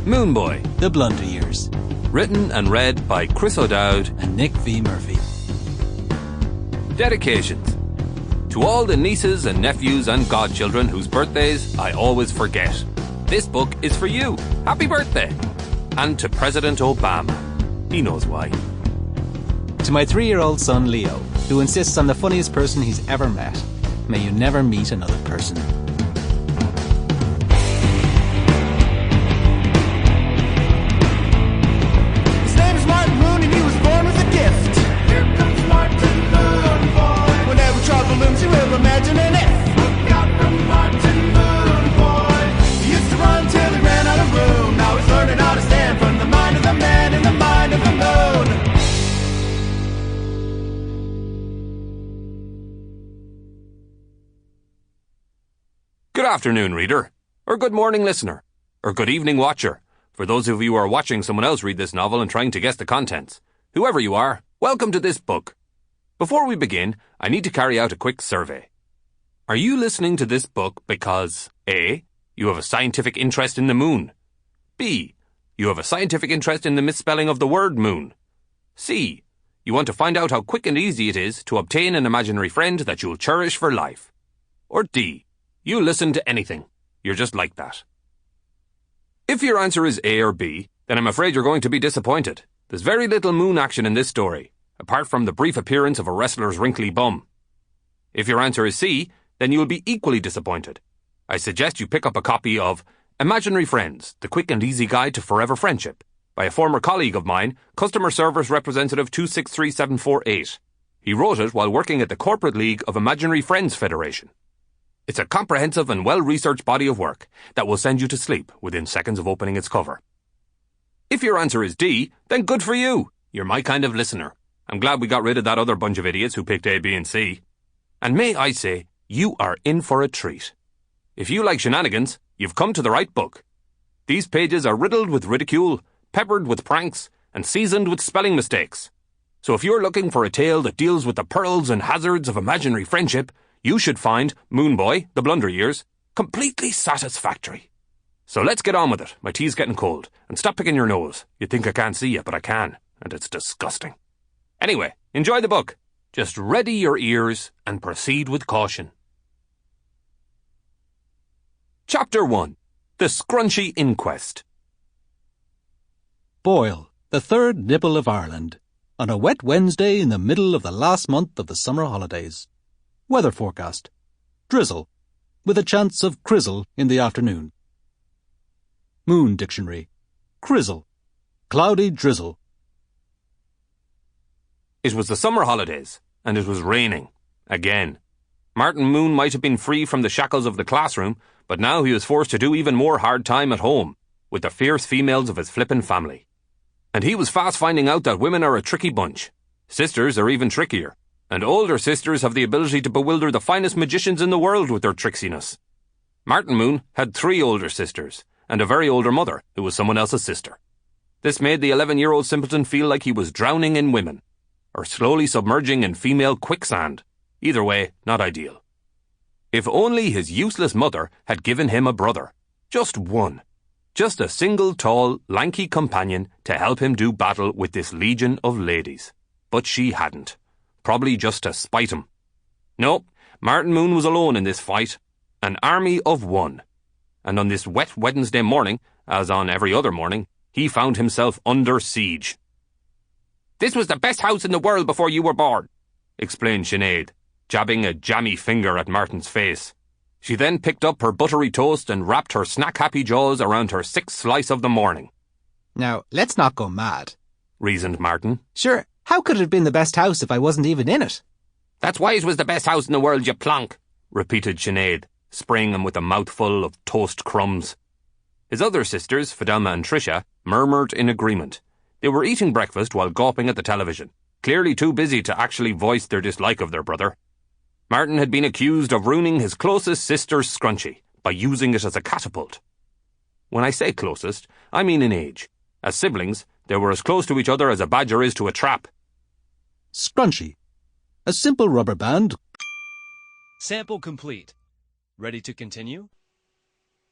Moone Boy, The Blunder Years. Written and read by Chris O'Dowd and Nick V. Murphy. Dedications. To all the nieces and nephews and godchildren whose birthdays I always forget. This book is for you. Happy birthday. And to President Obama. He knows why. To my 3-year-old son Leo, who insists I'm the funniest person he's ever met. May you never meet another person. Imagine an F. Look out for Martin Moone Boy. He used to run till he ran out of room. Now he's learning how to stand from the mind of the man in the mind of the moon. Good afternoon, reader. Or good morning, listener. Or good evening, watcher. For those of you who are watching someone else read this novel and trying to guess the contents. Whoever you are, welcome to this book. Before we begin, I need to carry out a quick survey. Are you listening to this book because A. You have a scientific interest in the moon? B. You have a scientific interest in the misspelling of the word moon? C. You want to find out how quick and easy it is to obtain an imaginary friend that you'll cherish for life? Or D. You listen to anything. You're just like that. If your answer is A or B, then I'm afraid you're going to be disappointed. There's very little moon action in this story, apart from the brief appearance of a wrestler's wrinkly bum. If your answer is C, then you will be equally disappointed. I suggest you pick up a copy of Imaginary Friends, The Quick and Easy Guide to Forever Friendship, by a former colleague of mine, Customer Service Representative 263748. He wrote it while working at the Corporate League of Imaginary Friends Federation. It's a comprehensive and well-researched body of work that will send you to sleep within seconds of opening its cover. If your answer is D, then good for you. You're my kind of listener. I'm glad we got rid of that other bunch of idiots who picked A, B, and C. And may I say, you are in for a treat. If you like shenanigans, you've come to the right book. These pages are riddled with ridicule, peppered with pranks, and seasoned with spelling mistakes. So if you're looking for a tale that deals with the perils and hazards of imaginary friendship, you should find Moone Boy, The Blunder Years, completely satisfactory. So let's get on with it. My tea's getting cold. And stop picking your nose. You'd think I can't see you, but I can. And it's disgusting. Anyway, enjoy the book. Just ready your ears and proceed with caution. Chapter 1. The Scrunchy Inquest. Boyle, the third nibble of Ireland, on a wet Wednesday in the middle of the last month of the summer holidays. Weather forecast. Drizzle, with a chance of crizzle in the afternoon. Moon Dictionary. Crizzle. Cloudy drizzle. It was the summer holidays, and it was raining. Again. Martin Moone might have been free from the shackles of the classroom, but now he was forced to do even more hard time at home, with the fierce females of his flippin' family. And he was fast finding out that women are a tricky bunch. Sisters are even trickier, and older sisters have the ability to bewilder the finest magicians in the world with their tricksiness. Martin Moone had 3 older sisters, and a very older mother, who was someone else's sister. This made the 11-year-old simpleton feel like he was drowning in women, or slowly submerging in female quicksand. Either way, not ideal. If only his useless mother had given him a brother. Just one. Just a single tall, lanky companion to help him do battle with this legion of ladies. But she hadn't. Probably just to spite him. No, Martin Moone was alone in this fight. An army of one. And on this wet Wednesday morning, as on every other morning, he found himself under siege. "This was the best house in the world before you were born," explained Sinead, jabbing a jammy finger at Martin's face. She then picked up her buttery toast and wrapped her snack-happy jaws around her 6th slice of the morning. Now, let's not go mad, reasoned Martin. Sure, how could it have been the best house if I wasn't even in it? "That's why it was the best house in the world, you plonk," repeated Sinead, spraying him with a mouthful of toast crumbs. His other sisters, Fidelma and Tricia, murmured in agreement. They were eating breakfast while gawping at the television, clearly too busy to actually voice their dislike of their brother. Martin had been accused of ruining his closest sister's scrunchie by using it as a catapult. When I say closest, I mean in age. As siblings, they were as close to each other as a badger is to a trap. Scrunchie. A simple rubber band. Sample complete. Ready to continue?